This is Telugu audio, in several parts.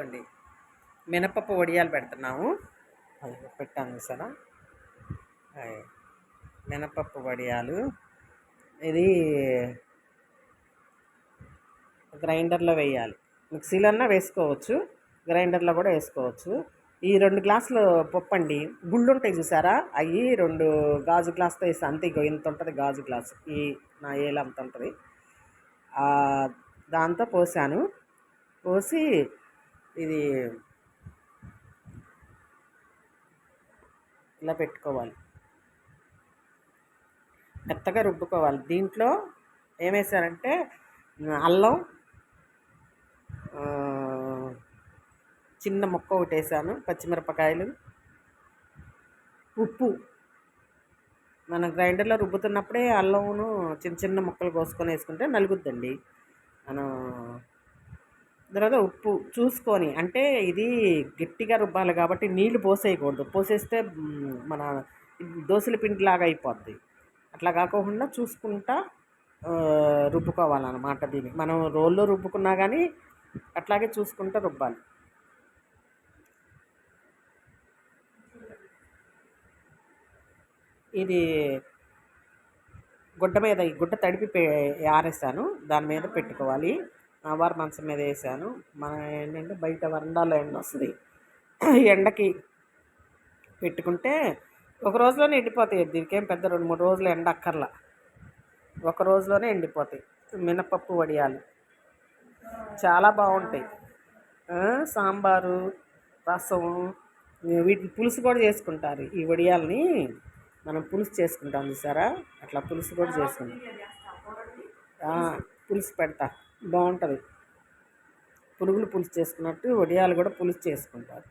అండి మినపప్పు వడియాలు పెడుతున్నాము. పెట్టాను సరే. మినపప్పు వడియాలు ఇది గ్రైండర్లో వేయాలి. మిక్సీలో అన్నా వేసుకోవచ్చు, గ్రైండర్లో కూడా వేసుకోవచ్చు. ఈ 2 గ్లాసులు పప్పు అండి. గుళ్ళు ఉంటాయి చూసారా, అవి 2 గాజు గ్లాసుతో వేసి అంతే. ఇంత ఉంటుంది గాజు గ్లాసు, ఈ నా ఏలు అంత ఉంటుంది. దాంతో పోసాను. పోసి ఇది ఇలా పెట్టుకోవాలి, మెత్తగా రుబ్బుకోవాలి. దీంట్లో ఏమేసానంటే అల్లం చిన్న ముక్క ఒకటి వేసాను, పచ్చిమిరపకాయలు, ఉప్పు. మనం గ్రైండర్లో రుబ్బుతున్నప్పుడే అల్లమును చిన్న చిన్న ముక్కలు కోసుకొని వేసుకుంటే నలుగుద్దండి. మనం తర్వాత ఉప్పు చూసుకొని, అంటే ఇది గట్టిగా రుబ్బాలి కాబట్టి నీళ్లు పోసేయకూడదు. పోసేస్తే మన దోశల పిండిలాగా అయిపోద్ది. అట్లా కాకుండా చూసుకుంటా రుబ్బుకోవాలన్నమాట. దీన్ని మనం రోల్లో రుబ్బుకున్నా కానీ అట్లాగే చూసుకుంటూ రుబ్బాలి. ఇది గుడ్డ మీద, ఈ గుడ్డ తడిపి ఆరేసాను, దాని మీద పెట్టుకోవాలి. వారు మంచం మీద వేసాను. మన ఏంటంటే బయట వరండాలో ఎండ వస్తుంది, ఎండకి పెట్టుకుంటే ఒక రోజులోనే ఎండిపోతాయి. దీనికేం పెద్ద 2-3 రోజులు ఎండ అక్కర్లా, ఒక రోజులోనే ఎండిపోతాయి. మినపప్పు వడియాలు చాలా బాగుంటాయి. సాంబారు, రసం, వీటిని పులుసు కూడా చేసుకుంటారు. ఈ వడియాల్ని మనం పులుసు చేసుకుంటాం చూసారా, అట్లా పులుసు కూడా చేసుకుంటాం. పులుసు పెడతా, బాగుంటుంది. పురుగులు పులుసు చేసుకున్నట్టు వడియాలు కూడా పులుసు చేసుకుంటారు.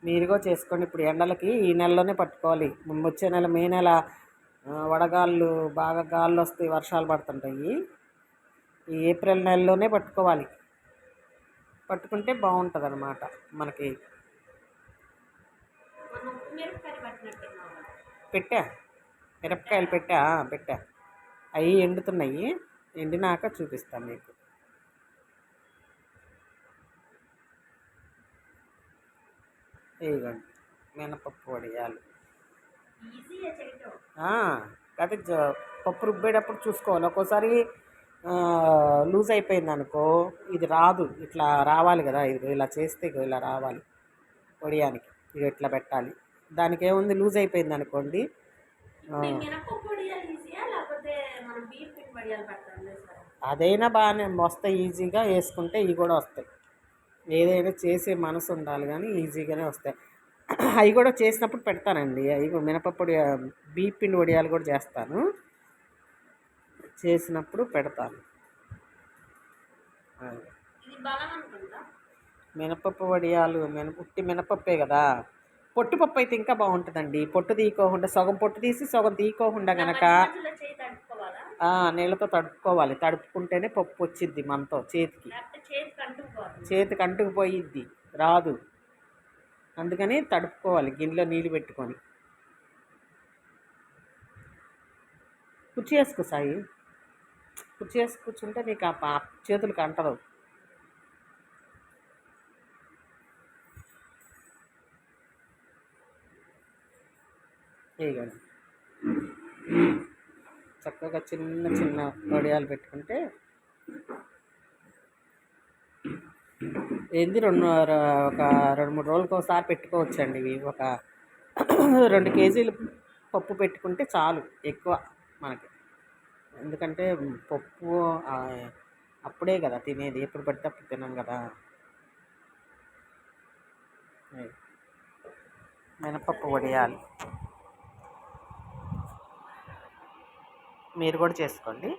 మీరుగా చేసుకోండి. ఇప్పుడు ఎండలకి ఈ నెలలోనే పట్టుకోవాలి. వచ్చే నెల మే నెల వడగాళ్ళు, బాగా గాళ్ళు వస్తాయి, వర్షాలు పడుతుంటాయి. ఈ ఏప్రిల్ నెలలోనే పట్టుకోవాలి. పట్టుకుంటే బాగుంటుంది అన్నమాట. మనకి మిరపకాయలు పెట్టా అవి ఎండుతున్నాయి. ఎండినాక చూపిస్తాను మీకు. ఇదిగోండి మినపప్పు వడియాలు. అదే పప్పు రుబ్బేటప్పుడు చూసుకోవాలి. ఒక్కోసారి లూజ్ అయిపోయింది అనుకో, ఇది రాదు. ఇట్లా రావాలి కదా, ఇది ఇలా చేస్తే ఇలా రావాలి వడియానికి. ఇది ఇట్లా పెట్టాలి. దానికి ఏముంది, లూజ్ అయిపోయింది అనుకోండి. అదైనా బాగానే వస్తాయి, ఈజీగా వేసుకుంటే ఇవి కూడా వస్తాయి. ఏదైనా చేసే మనసు ఉండాలి కానీ ఈజీగానే వస్తాయి. అవి కూడా చేసినప్పుడు పెడతానండి. అవి మినపప్పు బియ్యం పిండి వడియాలు కూడా చేస్తాను, చేసినప్పుడు పెడతాను. మినపప్పు వడియాలు ఉట్టి మినపప్పే కదా. పొట్టుపప్పు అయితే ఇంకా బాగుంటుందండి. పొట్టు తీయకోకుండా, సగం పొట్టు తీసి సగం తీయకోకుండా కనుక నీళ్ళతో తడుపుకోవాలి. తడుపుకుంటేనే పప్పు వచ్చిద్ది మనతో చేతికి అంటుకుపోయిద్ది, రాదు. అందుకని తడుపుకోవాలి, గిన్నెలో నీళ్ళు పెట్టుకొని. కుర్చీ వేసుకో సాయి, కుర్చీ వేసి కూర్చుంటే నీకు ఆ చేతులకు అంటదు. ఇదిగోండి, చక్కగా చిన్న చిన్న వడియాలు పెట్టుకుంటే ఏంది ఒక 2-3 రోజులకు ఒకసారి పెట్టుకోవచ్చండి. ఇవి ఒక 2 కేజీలు పప్పు పెట్టుకుంటే చాలు, ఎక్కువ మనకి. ఎందుకంటే పప్పు అప్పుడే కదా తినేది, ఎప్పుడు పడితే అప్పుడు తినాం కదా. మినపప్పు వడియాలు మీరు కూడా చేసుకోండి.